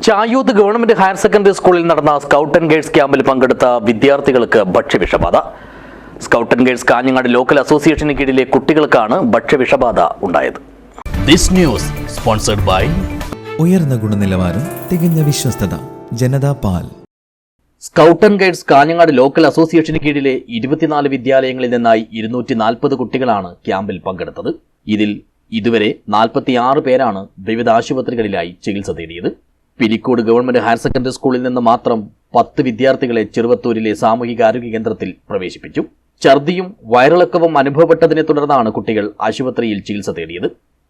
Chayoth government higher secondary സ്കൂളിൽ നടന്ന scout and guides ക്യാമ്പിൽ പങ്കെടുത്ത വിദ്യാർത്ഥികൾക്ക് ഭക്ഷ്യവിഷബാധ. Scout and guides Kanhangad local അസോസിയേഷന് കീഴിലെ കുട്ടികൾക്കാണ് ഭക്ഷ്യവിഷബാധ ഉണ്ടായത്. ദിസ് ന്യൂസ് സ്പോൺസർഡ് ബൈ ഉയർന്ന ഗുണനിലവാരം, തികഞ്ഞ വിശ്വസ്തത, ജനതാ പാൽ. Scout and guides Kanhangad local അസോസിയേഷന് കീഴിലെ 24 വിദ്യാലയങ്ങളിൽ നിന്നായി 240 കുട്ടികളാണ് ക്യാമ്പിൽ പങ്കെടുത്തത്. ഇതിൽ ഇതുവരെ 46 പേരാണ് വിവിധ ആശുപത്രികളിലായി ചികിത്സ തേടിയത്. പിലിക്കോട് ഗവൺമെന്റ് ഹയർ സെക്കൻഡറി സ്കൂളിൽ നിന്ന് മാത്രം 10 വിദ്യാർത്ഥികളെ ചെറുവത്തൂരിലെ സാമൂഹികാരോഗ്യ കേന്ദ്രത്തിൽ പ്രവേശിപ്പിച്ചു. ഛർദിയും വയറിളക്കവും അനുഭവപ്പെട്ടതിനെ തുടർന്നാണ് കുട്ടികൾ ആശുപത്രിയിൽ ചികിത്സ തേടിയത്.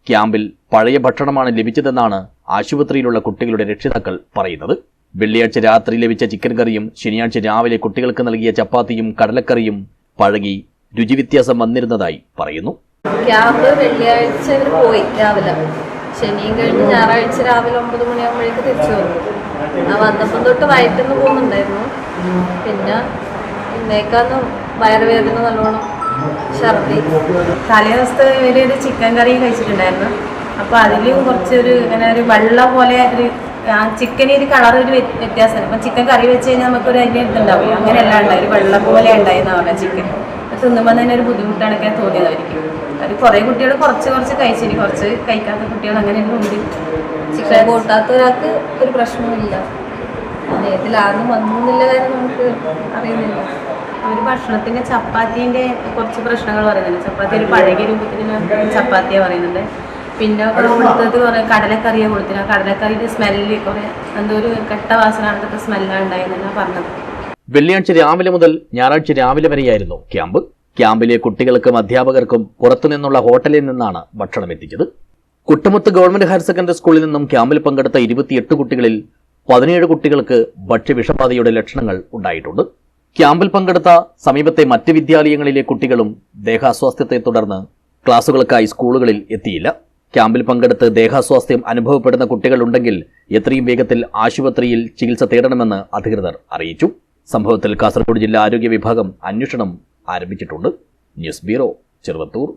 ക്യാമ്പിൽ പഴയ ഭക്ഷണമാണ് ലഭിച്ചതെന്നാണ് ആശുപത്രിയിലുള്ള കുട്ടികളുടെ രക്ഷിതാക്കൾ പറയുന്നത്. വെള്ളിയാഴ്ച രാത്രി ലഭിച്ച ചിക്കൻ കറിയും ശനിയാഴ്ച രാവിലെ കുട്ടികൾക്ക് നൽകിയ ചപ്പാത്തിയും കടലക്കറിയും പഴകി രുചിവ്യത്യാസം വന്നിരുന്നതായി പറയുന്നു. ക്യാമ്പ് വെള്ളിയാഴ്ച ഇവർ പോയി രാവിലെ, ശനിയും കഴിഞ്ഞ് ഞായറാഴ്ച രാവിലെ 9 മണിയാകുമ്പോഴേക്ക് തിരിച്ചു വന്നു. വന്നപ്പം തൊട്ട് വയറ്റിന്ന് പോകുന്നുണ്ടായിരുന്നു. പിന്നെ ഇന്നേക്കാന്ന് വയറുവേദന, നല്ലോണം ഛർദി. തലേദിവസത്തെ ഒരു ചിക്കൻ കറി കഴിച്ചിട്ടുണ്ടായിരുന്നു. അപ്പോൾ അതിൽ കുറച്ചൊരു ഇങ്ങനെ ഒരു വെള്ളം പോലെ ഒരു ചിക്കൻ ഒരു കളർ ഒരു വ്യത്യാസമാണ്. അപ്പം ചിക്കൻ കറി വെച്ച് കഴിഞ്ഞാൽ നമുക്കൊരു അതിൻ്റെ ഇതുണ്ടാവില്ല, അങ്ങനെയല്ല ഉണ്ടായി, ഒരു വെള്ളം പോലെ ഉണ്ടായെന്നാണ് പറഞ്ഞത്. ചിക്കൻ തിന്നുമ്പോൾ തന്നെ ഒരു ബുദ്ധിമുട്ടാണൊക്കെ തോന്നിയതായിരിക്കും. അത് കുറേ കുട്ടികൾ കുറച്ച് കഴിച്ചിന്, കുറച്ച് കഴിക്കാത്ത കുട്ടികൾ അങ്ങനെ ഉണ്ട്. ചിക്കൻ കൂട്ടാത്ത ഒരാൾക്ക് ഒരു പ്രശ്നമില്ല. ഇതിലാരും വന്നില്ല കാര്യം നമുക്ക് അറിയുന്നില്ല. ഒരു ഭക്ഷണത്തിൻ്റെ ചപ്പാത്തീൻ്റെ കുറച്ച് പ്രശ്നങ്ങൾ പറയുന്നുണ്ട്. ചപ്പാത്തി ഒരു പഴകിയ രൂപത്തിലുള്ള ചപ്പാത്തിയാണ് പറയുന്നുണ്ട്. പിന്നെ കൊടുത്തത് കുറേ കടലക്കറിയാണ് കൊടുത്തില്ല. കടലക്കറിയുടെ സ്മെല്ല് കുറേ എന്തോ ഒരു കെട്ട വാസന അതൊക്കെ സ്മെല്ലാണ് ഉണ്ടായെന്നാണ് പറഞ്ഞത്. വെള്ളിയാഴ്ച രാവിലെ മുതൽ ഞായറാഴ്ച രാവിലെ വരെയായിരുന്നു ക്യാമ്പ്. ക്യാമ്പിലെ കുട്ടികൾക്കും അധ്യാപകർക്കും പുറത്തുനിന്നുള്ള ഹോട്ടലിൽ നിന്നാണ് ഭക്ഷണം എത്തിച്ചത്. കുട്ടമുത്ത് ഗവൺമെന്റ് ഹയർ സെക്കൻഡറി സ്കൂളിൽ നിന്നും ക്യാമ്പിൽ പങ്കെടുത്ത 28 കുട്ടികളിൽ 17 കുട്ടികൾക്ക് ഭക്ഷ്യവിഷബാധയുടെ ലക്ഷണങ്ങൾ ഉണ്ടായിട്ടുണ്ട്. ക്യാമ്പിൽ പങ്കെടുത്ത സമീപത്തെ മറ്റ് വിദ്യാലയങ്ങളിലെ കുട്ടികളും ദേഹാസ്വാസ്ഥ്യത്തെ തുടർന്ന് ക്ലാസുകൾക്കായി സ്കൂളുകളിൽ എത്തിയില്ല. ക്യാമ്പിൽ പങ്കെടുത്ത് ദേഹാസ്വാസ്ഥ്യം അനുഭവപ്പെടുന്ന കുട്ടികളുണ്ടെങ്കിൽ എത്രയും വേഗത്തിൽ ആശുപത്രിയിൽ ചികിത്സ തേടണമെന്ന് അധികൃതർ അറിയിച്ചു. സംഭവത്തിൽ കാസർഗോഡ് ജില്ലാ ആരോഗ്യ വിഭാഗം അന്വേഷണം ആരംഭിച്ചിട്ടുണ്ട്. News bureau, Cheruvathur.